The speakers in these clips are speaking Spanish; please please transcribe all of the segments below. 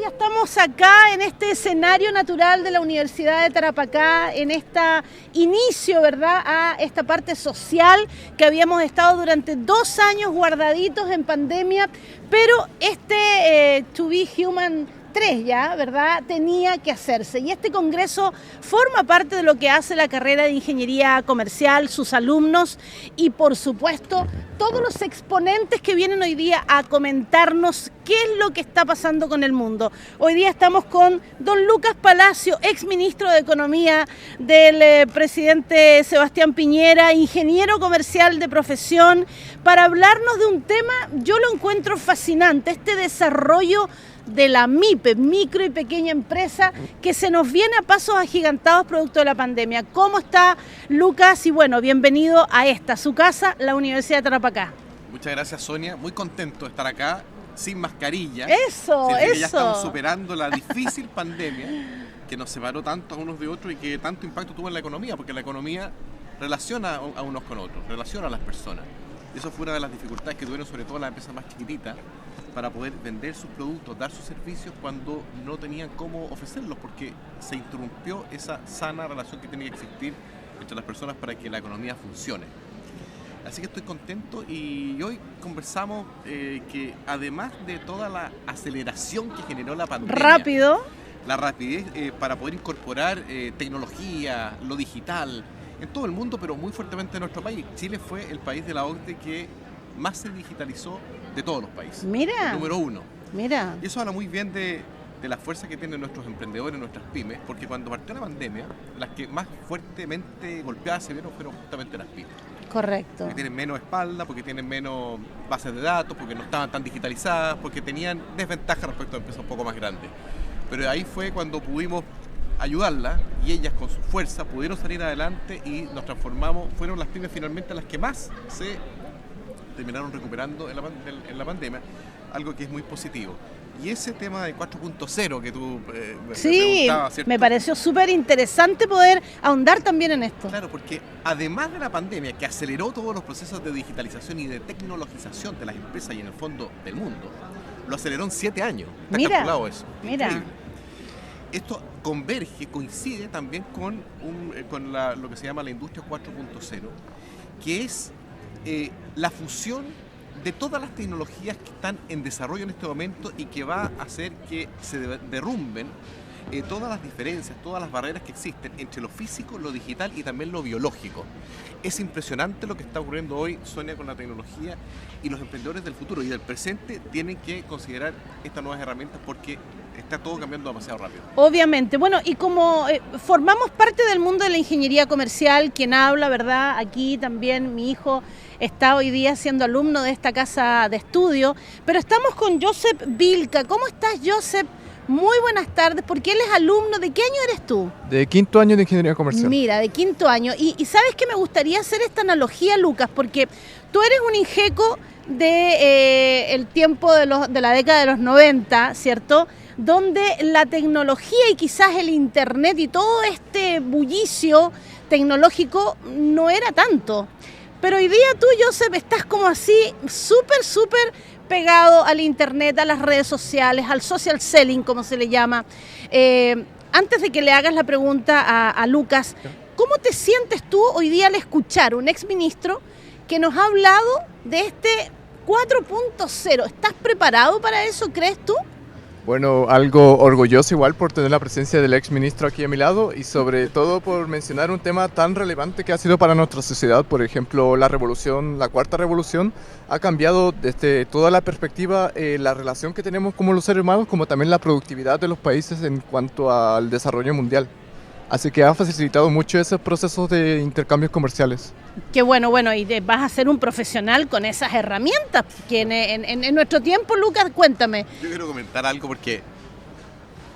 ya estamos acá en este escenario natural de la Universidad de Tarapacá, en este inicio, ¿verdad?, a esta parte social que habíamos estado durante 2 años guardaditos en pandemia, pero To Be Human 3 ya, ¿verdad?, tenía que hacerse. Y este congreso forma parte de lo que hace la carrera de Ingeniería Comercial, sus alumnos y, por supuesto, todos los exponentes que vienen hoy día a comentarnos qué es lo que está pasando con el mundo. Hoy día estamos con don Lucas Palacio, exministro de Economía del presidente Sebastián Piñera, ingeniero comercial de profesión, para hablarnos de un tema, yo lo encuentro fascinante, este desarrollo de la MIPE, micro y pequeña empresa, que se nos viene a pasos agigantados producto de la pandemia. ¿Cómo está, Lucas? Y bueno, bienvenido a su casa, la Universidad de Tarapacá. Muchas gracias, Sonia. Muy contento de estar acá, sin mascarilla. Eso. Ya estamos superando la difícil pandemia que nos separó tanto a unos de otros y que tanto impacto tuvo en la economía, porque la economía relaciona a unos con otros, relaciona a las personas. Y eso fue una de las dificultades que tuvieron sobre todo las empresas más chiquititas para poder vender sus productos, dar sus servicios cuando no tenían cómo ofrecerlos, porque se interrumpió esa sana relación que tenía que existir entre las personas para que la economía funcione. Así que estoy contento y hoy conversamos que además de toda la aceleración que generó la pandemia, la rapidez para poder incorporar tecnología, lo digital, en todo el mundo, pero muy fuertemente en nuestro país. Chile fue el país de la OCDE que más se digitalizó de todos los países. Mira. Número 1. Mira. Y eso habla muy bien de la fuerza que tienen nuestros emprendedores, nuestras pymes, porque cuando partió la pandemia, las que más fuertemente golpeadas se vieron fueron justamente las pymes. Correcto. Porque tienen menos espalda, porque tienen menos bases de datos, porque no estaban tan digitalizadas, porque tenían desventajas respecto a empresas un poco más grandes. Pero ahí fue cuando pudimos ayudarlas y ellas con su fuerza pudieron salir adelante y nos transformamos. Fueron las pymes finalmente las que más se terminaron recuperando en la pandemia, algo que es muy positivo. Y ese tema de 4.0 que tú me preguntabas, ¿cierto? Me pareció súper interesante poder ahondar también en esto. Claro, porque además de la pandemia que aceleró todos los procesos de digitalización y de tecnologización de las empresas y en el fondo del mundo, lo aceleró en 7 años. Está calculado eso. Mira. Increíble. Esto converge, coincide también con lo que se llama la industria 4.0, que es la fusión de todas las tecnologías que están en desarrollo en este momento y que va a hacer que se derrumben todas las diferencias, todas las barreras que existen entre lo físico, lo digital y también lo biológico. Es impresionante lo que está ocurriendo hoy, Sonia, con la tecnología, y los emprendedores del futuro y del presente tienen que considerar estas nuevas herramientas porque está todo cambiando demasiado rápido. Obviamente. Bueno, y como formamos parte del mundo de la ingeniería comercial, quien habla, ¿verdad? Aquí también mi hijo está hoy día siendo alumno de esta casa de estudio, pero estamos con Josep Vilca. ¿Cómo estás, Josep? Muy buenas tardes, porque él es alumno. ¿De qué año eres tú? De 5º año de Ingeniería Comercial. Mira, de 5º año. Y sabes que me gustaría hacer esta analogía, Lucas, porque tú eres un ingeco de el tiempo de la década de los 90, ¿cierto?, donde la tecnología y quizás el internet y todo este bullicio tecnológico no era tanto. Pero hoy día tú, Josep, estás como así súper pegado al internet, a las redes sociales, al social selling, como se le llama. Antes de que le hagas la pregunta a Lucas, ¿cómo te sientes tú hoy día al escuchar un exministro que nos ha hablado de este 4.0? ¿Estás preparado para eso, crees tú? Bueno, algo orgulloso igual por tener la presencia del exministro aquí a mi lado y sobre todo por mencionar un tema tan relevante que ha sido para nuestra sociedad. Por ejemplo, la cuarta revolución ha cambiado desde toda la perspectiva la relación que tenemos como los seres humanos, como también la productividad de los países en cuanto al desarrollo mundial. Así que ha facilitado mucho esos procesos de intercambios comerciales. Qué bueno, y vas a ser un profesional con esas herramientas que en nuestro tiempo, Lucas, cuéntame. Yo quiero comentar algo porque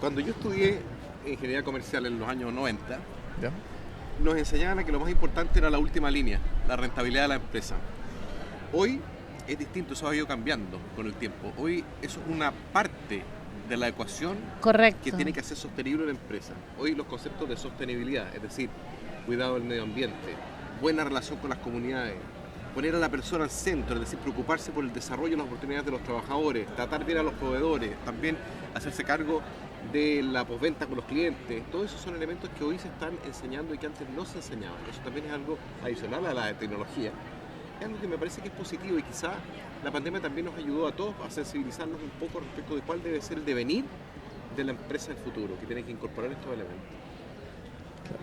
cuando yo estudié Ingeniería Comercial en los años 90, ¿ya?, nos enseñaban a que lo más importante era la última línea, la rentabilidad de la empresa. Hoy es distinto, eso ha ido cambiando con el tiempo. Hoy eso es una parte de la ecuación. Correcto. Que tiene que ser sostenible la empresa. Hoy los conceptos de sostenibilidad, es decir, cuidado del medio ambiente, buena relación con las comunidades, poner a la persona al centro, es decir, preocuparse por el desarrollo y las oportunidades de los trabajadores, tratar bien a los proveedores, también hacerse cargo de la postventa con los clientes. Todos esos son elementos que hoy se están enseñando y que antes no se enseñaban. Eso también es algo adicional a la tecnología. Es algo que me parece que es positivo y quizá la pandemia también nos ayudó a todos a sensibilizarnos un poco respecto de cuál debe ser el devenir de la empresa del futuro, que tiene que incorporar estos elementos.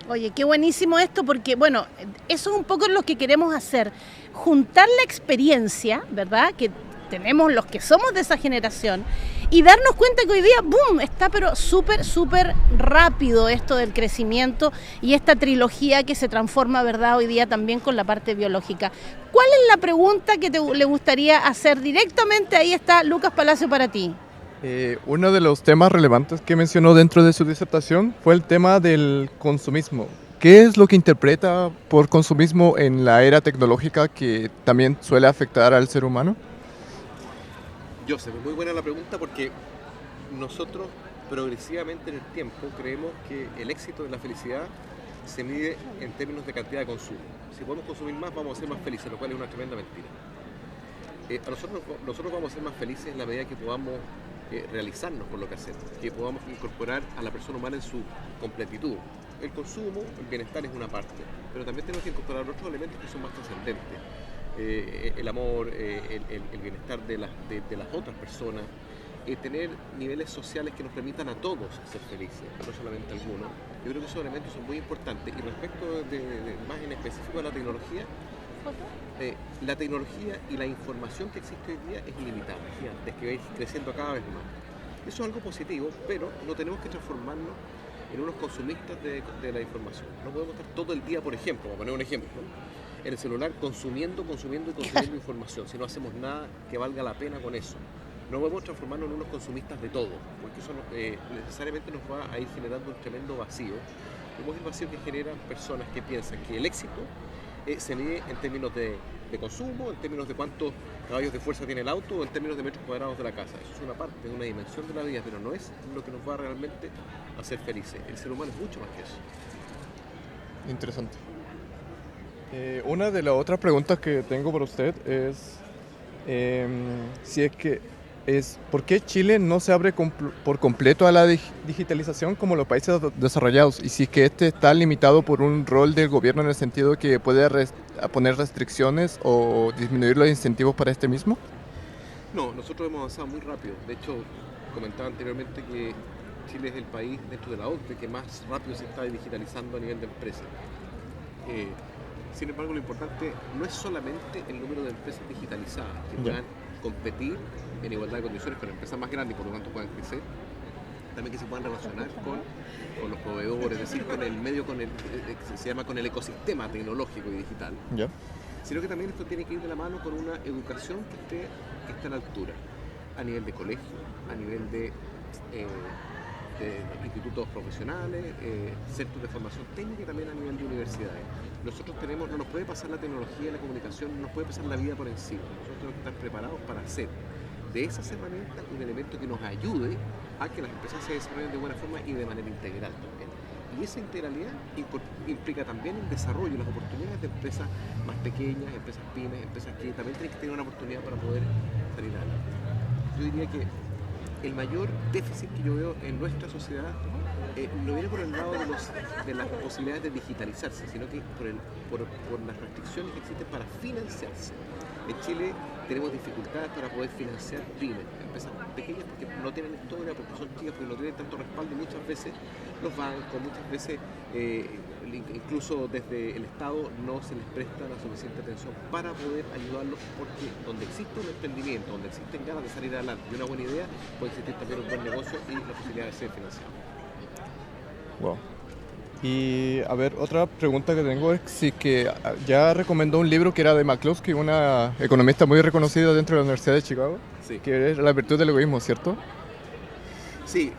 Oye, qué buenísimo esto porque, bueno, eso es un poco lo que queremos hacer, juntar la experiencia, ¿verdad?, que tenemos los que somos de esa generación y darnos cuenta que hoy día, ¡boom!, está pero súper rápido esto del crecimiento y esta trilogía que se transforma, ¿verdad?, hoy día también con la parte biológica. ¿Cuál es la pregunta que le gustaría hacer directamente? Ahí está Lucas Palacio para ti. Uno de los temas relevantes que mencionó dentro de su disertación fue el tema del consumismo. ¿Qué es lo que interpreta por consumismo en la era tecnológica que también suele afectar al ser humano? Joseph, muy buena la pregunta porque nosotros progresivamente en el tiempo creemos que el éxito de la felicidad se mide en términos de cantidad de consumo. Si podemos consumir más, vamos a ser más felices, lo cual es una tremenda mentira. Nosotros vamos a ser más felices en la medida que podamos realizarnos por lo que hacemos, que podamos incorporar a la persona humana en su completitud. El consumo, el bienestar es una parte, pero también tenemos que incorporar otros elementos que son más trascendentes. El amor, el bienestar de las otras personas, tener niveles sociales que nos permitan a todos ser felices, no solamente a algunos. Yo creo que esos elementos son muy importantes. Y respecto más en específico a la tecnología y la información que existe hoy día es ilimitada, gigante, que va creciendo cada vez más. Eso es algo positivo, pero no tenemos que transformarnos en unos consumistas de la información. No podemos estar todo el día, por ejemplo, para poner un ejemplo, en el celular consumiendo información, si no hacemos nada que valga la pena con eso. No podemos transformarnos en unos consumistas de todo, porque eso necesariamente nos va a ir generando un tremendo vacío. Como es el vacío que generan personas que piensan que el éxito se mide en términos de consumo, en términos de cuántos caballos de fuerza tiene el auto o en términos de metros cuadrados de la casa. Eso es una parte, una dimensión de la vida, pero no es lo que nos va realmente a hacer felices. El ser humano es mucho más que eso. Interesante. Una de las otras preguntas que tengo para usted es ¿por qué Chile no se abre por completo a la digitalización como los países desarrollados? Y si es que este está limitado por un rol del gobierno en el sentido de que puede poner restricciones o disminuir los incentivos para este mismo. No, nosotros hemos avanzado muy rápido. De hecho, comentaba anteriormente que Chile es el país dentro de la OCDE que más rápido se está digitalizando a nivel de empresa. Sin embargo, lo importante no es solamente el número de empresas digitalizadas que puedan competir en igualdad de condiciones con empresas más grandes y por lo tanto puedan crecer, también que se puedan relacionar con los proveedores, es decir, con el medio, se llama con el ecosistema tecnológico y digital, sino que también esto tiene que ir de la mano con una educación que esté a la altura, a nivel de colegio, a nivel de institutos profesionales, centros de formación técnica y también a nivel de universidades. Nosotros no nos puede pasar la tecnología y la comunicación, no nos puede pasar la vida por encima. Nosotros tenemos que estar preparados para hacer de esas herramientas un elemento que nos ayude a que las empresas se desarrollen de buena forma y de manera integral también. Y esa integralidad implica también el desarrollo y las oportunidades de empresas más pequeñas, empresas pymes, empresas que también tienen que tener una oportunidad para poder salir adelante. Yo diría que el mayor déficit que yo veo en nuestra sociedad no viene por el lado de las posibilidades de digitalizarse, sino que por las restricciones que existen para financiarse. En Chile tenemos dificultades para poder financiar pymes, empresas pequeñas porque no tienen historia, porque son chicas, porque no tienen tanto respaldo. Muchas veces los bancos, muchas veces incluso desde el Estado no se les presta la suficiente atención para poder ayudarlos, porque donde existe un emprendimiento, donde existen ganas de salir adelante y una buena idea, puede existir también un buen negocio y la posibilidad de ser financiado. Wow. Y a ver, otra pregunta que tengo es si que ya recomendó un libro que era de McCloskey, una economista muy reconocida dentro de la Universidad de Chicago, que es La virtud del egoísmo, ¿cierto? Sí,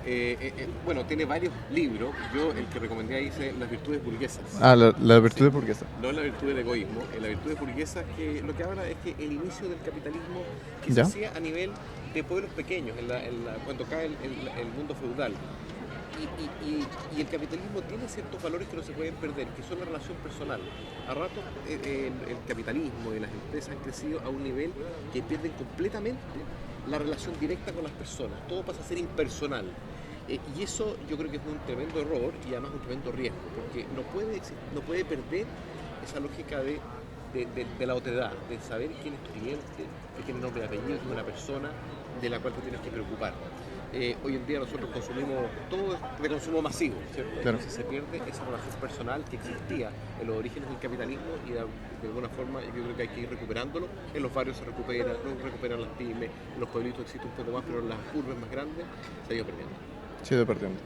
bueno, tiene varios libros. Yo el que recomendé ahí es Las virtudes burguesas. La virtud burguesa. No la virtud del egoísmo. La virtud burguesa que lo que habla es que el inicio del capitalismo que se hacía a nivel de pueblos pequeños, cuando cae el mundo feudal. Y el capitalismo tiene ciertos valores que no se pueden perder, que son la relación personal. A ratos el capitalismo y las empresas han crecido a un nivel que pierden completamente la relación directa con las personas, todo pasa a ser impersonal. Y eso yo creo que es un tremendo error y además un tremendo riesgo, porque no puede perder esa lógica de la otredad, de saber quién es tu cliente, de quién es el nombre y apellido, quién es una persona de la cual te tienes que preocupar. Hoy en día nosotros consumimos todo de consumo masivo, ¿cierto? Claro. Entonces se pierde esa relación personal que existía en los orígenes del capitalismo y de alguna forma yo creo que hay que ir recuperándolo. En los barrios se recuperan las pymes, en los pueblitos existe un poco más, pero en las urbes más grandes se ha ido perdiendo. Se ha ido perdiendo.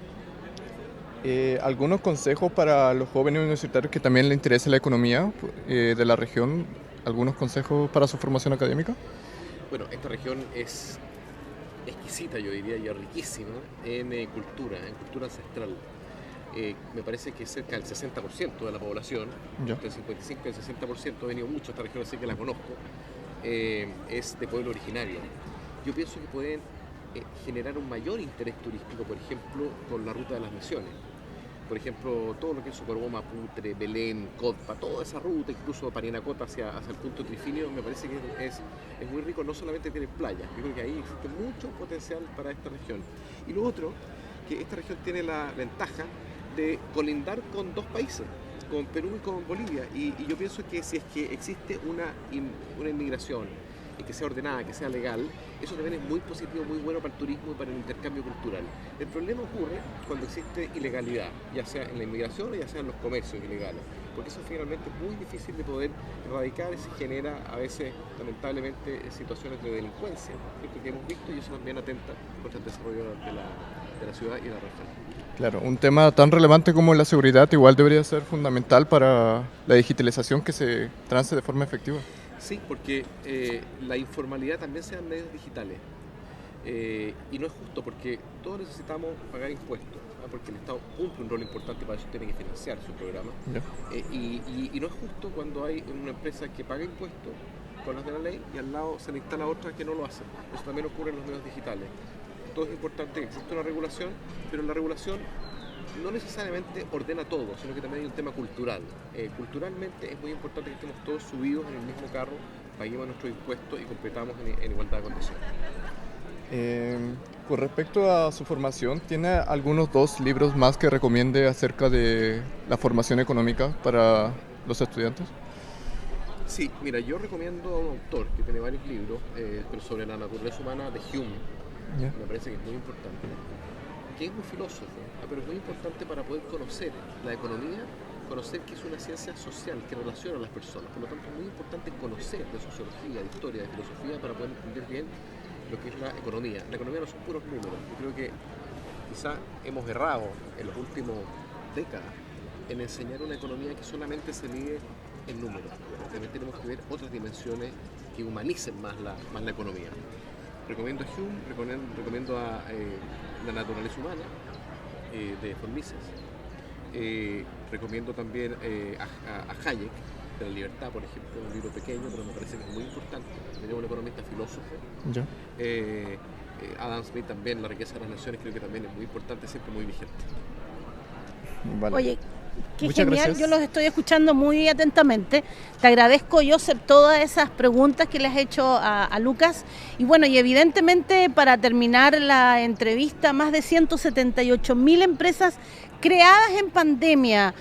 ¿Algunos consejos para los jóvenes universitarios que también les interesa la economía de la región? ¿Algunos consejos para su formación académica? Bueno, esta región es exquisita, yo diría, y riquísima en cultura ancestral. Me parece que cerca del 60% de la población, entre el 55 y el 60%, he venido mucho a esta región, así que la conozco, es de pueblo originario. Yo pienso que pueden generar un mayor interés turístico, por ejemplo, con la ruta de las misiones. Por ejemplo, todo lo que es Socorro, Maputre, Belén, Codpa, toda esa ruta, incluso Parinacota hacia el punto Trifinio, me parece que es muy rico, no solamente tiene playa, yo creo que ahí existe mucho potencial para esta región. Y lo otro, que esta región tiene la ventaja de colindar con dos países, con Perú y con Bolivia, y yo pienso que si es que existe una inmigración y que sea ordenada, que sea legal, eso también es muy positivo, muy bueno para el turismo y para el intercambio cultural. El problema ocurre cuando existe ilegalidad, ya sea en la inmigración o ya sea en los comercios ilegales, porque eso finalmente es muy difícil de poder erradicar y se genera a veces, lamentablemente, situaciones de delincuencia, que hemos visto, y eso también atenta contra el desarrollo de la ciudad y de la región. Claro, un tema tan relevante como la seguridad igual debería ser fundamental para la digitalización que se trance de forma efectiva. Sí, porque la informalidad también se da en medios digitales y no es justo porque todos necesitamos pagar impuestos, ¿no? Porque el Estado cumple un rol importante, para eso tiene que financiar su programa y no es justo cuando hay una empresa que paga impuestos con las de la ley y al lado se le instala otra que no lo hace. Eso también ocurre en los medios digitales. Entonces es importante que exista una regulación, pero la regulación no necesariamente ordena todo, sino que también hay un tema cultural. Culturalmente es muy importante que estemos todos subidos en el mismo carro, paguemos nuestros impuestos y completamos en igualdad de condiciones. Con respecto a su formación, ¿tiene algunos 2 libros más que recomiende acerca de la formación económica para los estudiantes? Sí, mira, yo recomiendo a un autor que tiene varios libros, pero sobre la naturaleza humana de Hume. Me parece que es muy importante, que es un filósofo, pero es muy importante para poder conocer la economía, conocer que es una ciencia social que relaciona a las personas. Por lo tanto, es muy importante conocer de sociología, de historia, de filosofía para poder entender bien lo que es la economía. La economía no son puros números. Yo creo que quizá hemos errado en las últimas décadas en enseñar una economía que solamente se mide en números. También tenemos que ver otras dimensiones que humanicen más la economía. Recomiendo a Hume, recomiendo a La naturaleza humana, de von Mises. Recomiendo también a Hayek, de La libertad, por ejemplo, un libro pequeño, pero me parece que es muy importante. Tenemos un economista filósofo. Adam Smith también, La riqueza de las naciones, creo que también es muy importante, siempre muy vigente. Vale. Oye, qué Muchas genial, gracias. yo los estoy escuchando muy atentamente. Te agradezco, Josep, todas esas preguntas que le has hecho a Lucas. Y bueno, y evidentemente para terminar la entrevista, más de 178.000 empresas creadas en pandemia.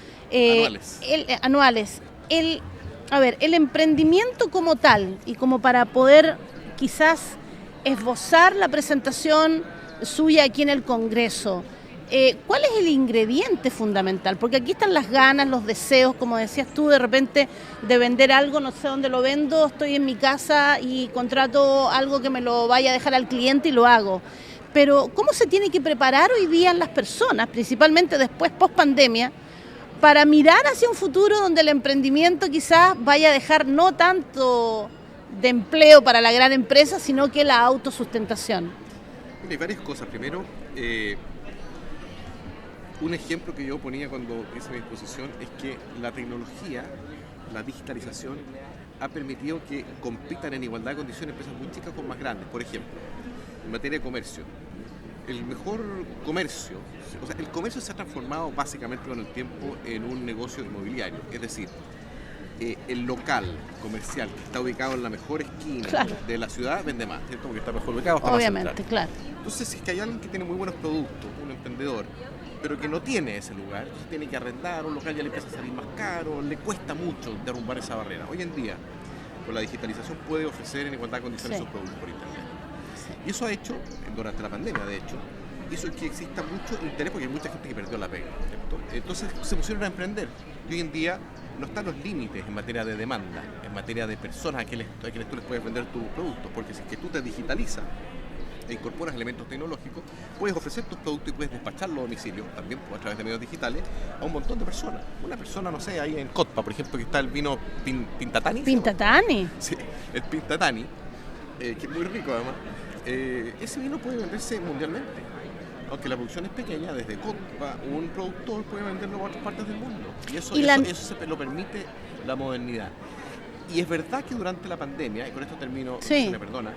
Anuales. El emprendimiento como tal, y como para poder quizás esbozar la presentación suya aquí en el Congreso, ¿cuál es el ingrediente fundamental? Porque aquí están las ganas, los deseos, como decías tú, de repente de vender algo, no sé dónde lo vendo, estoy en mi casa y contrato algo que me lo vaya a dejar al cliente y lo hago. Pero ¿cómo se tiene que preparar hoy día las personas, principalmente después, post pandemia, para mirar hacia un futuro donde el emprendimiento quizás vaya a dejar no tanto de empleo para la gran empresa, sino que la autosustentación? Hay varias cosas. Primero, un ejemplo que yo ponía cuando hice mi exposición es que la tecnología, la digitalización, ha permitido que compitan en igualdad de condiciones empresas muy chicas con más grandes. Por ejemplo, en materia de comercio, el mejor comercio, o sea, el comercio se ha transformado básicamente con el tiempo en un negocio inmobiliario. Es decir, el local comercial que está ubicado en la mejor esquina de la ciudad vende más, ¿cierto? Porque está mejor ubicado, está obviamente, más central. claro. Entonces, si es que hay alguien que tiene muy buenos productos, un emprendedor, pero que no tiene ese lugar, entonces tiene que arrendar un local, ya le empieza a salir más caro, le cuesta mucho derrumbar esa barrera. Hoy en día, con la digitalización, puede ofrecer en igualdad de condiciones sus productos por internet. Y eso ha hecho, durante la pandemia de hecho, hizo que exista mucho interés porque hay mucha gente que perdió la pega, ¿cierto? Entonces se pusieron a emprender y hoy en día no están los límites en materia de demanda, en materia de personas a quienes tú les puedes vender tus productos, porque si es que tú te digitalizas e incorporas elementos tecnológicos, puedes ofrecer tus productos y puedes despacharlos a domicilio, también a través de medios digitales, a un montón de personas. Una persona, no sé, ahí en Cotpa, por ejemplo, que está el vino Pintatani. ¿Pintatani? Sí, el Pintatani, que es muy rico además. Ese vino puede venderse mundialmente. Aunque la producción es pequeña, desde Cotpa, un productor puede venderlo a otras partes del mundo. Y eso se lo permite la modernidad. Y es verdad que durante la pandemia, y con esto termino, si me perdona,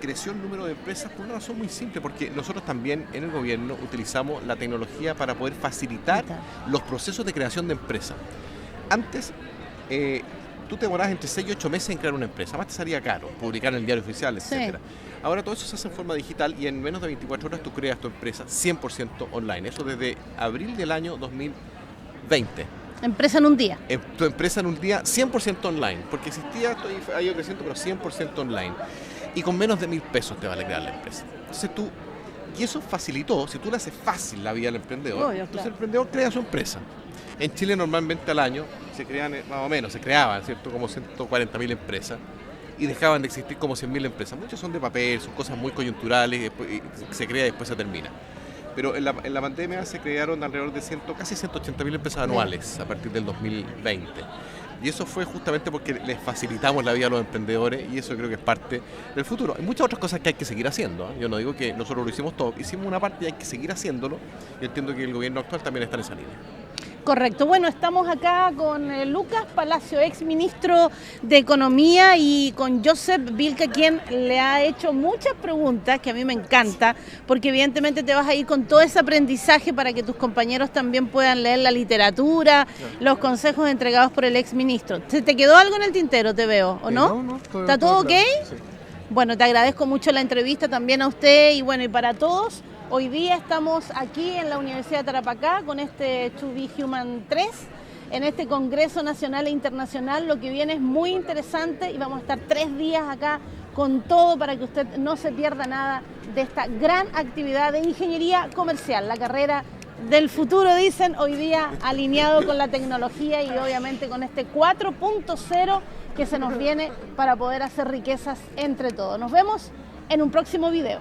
creció el número de empresas por una razón muy simple, porque nosotros también en el gobierno utilizamos la tecnología para poder facilitar los procesos de creación de empresas. Antes, tú te demorabas entre 6 y 8 meses en crear una empresa, más te salía caro, publicar en el diario oficial, etc. Ahora todo eso se hace en forma digital y en menos de 24 horas tú creas tu empresa 100% online. Eso desde abril del año 2020. Empresa en un día. Tu empresa en un día 100% online, porque existía, ha ido creciendo, pero 100% online. Y con menos de 1.000 pesos te vale crear la empresa. Entonces y eso facilitó, si tú le haces fácil la vida al emprendedor, entonces el emprendedor crea su empresa. En Chile normalmente al año se creaban, ¿cierto? Como 140.000 empresas y dejaban de existir como 100.000 empresas. Muchas son de papel, son cosas muy coyunturales, y se crea y después se termina. Pero en la pandemia se crearon alrededor de casi 180.000 empresas anuales a partir del 2020. Y eso fue justamente porque les facilitamos la vida a los emprendedores y eso creo que es parte del futuro. Hay muchas otras cosas que hay que seguir haciendo, ¿eh? Yo no digo que nosotros lo hicimos todo, hicimos una parte y hay que seguir haciéndolo. Y entiendo que el gobierno actual también está en esa línea. Correcto. Bueno, estamos acá con Lucas Palacio, ex ministro de Economía, y con Joseph Vilca, quien le ha hecho muchas preguntas, que a mí me encanta, porque evidentemente te vas a ir con todo ese aprendizaje para que tus compañeros también puedan leer la literatura, los consejos entregados por el ex ministro. ¿Se te quedó algo en el tintero, te veo, o no? No, ¿Está todo ok? Sí. Bueno, te agradezco mucho la entrevista también a usted y bueno, y para todos. Hoy día estamos aquí en la Universidad de Tarapacá con este To Be Human 3, en este Congreso Nacional e Internacional. Lo que viene es muy interesante y vamos a estar 3 días acá con todo para que usted no se pierda nada de esta gran actividad de ingeniería comercial, la carrera del futuro, dicen, hoy día alineado con la tecnología y obviamente con este 4.0 que se nos viene para poder hacer riquezas entre todos. Nos vemos en un próximo video.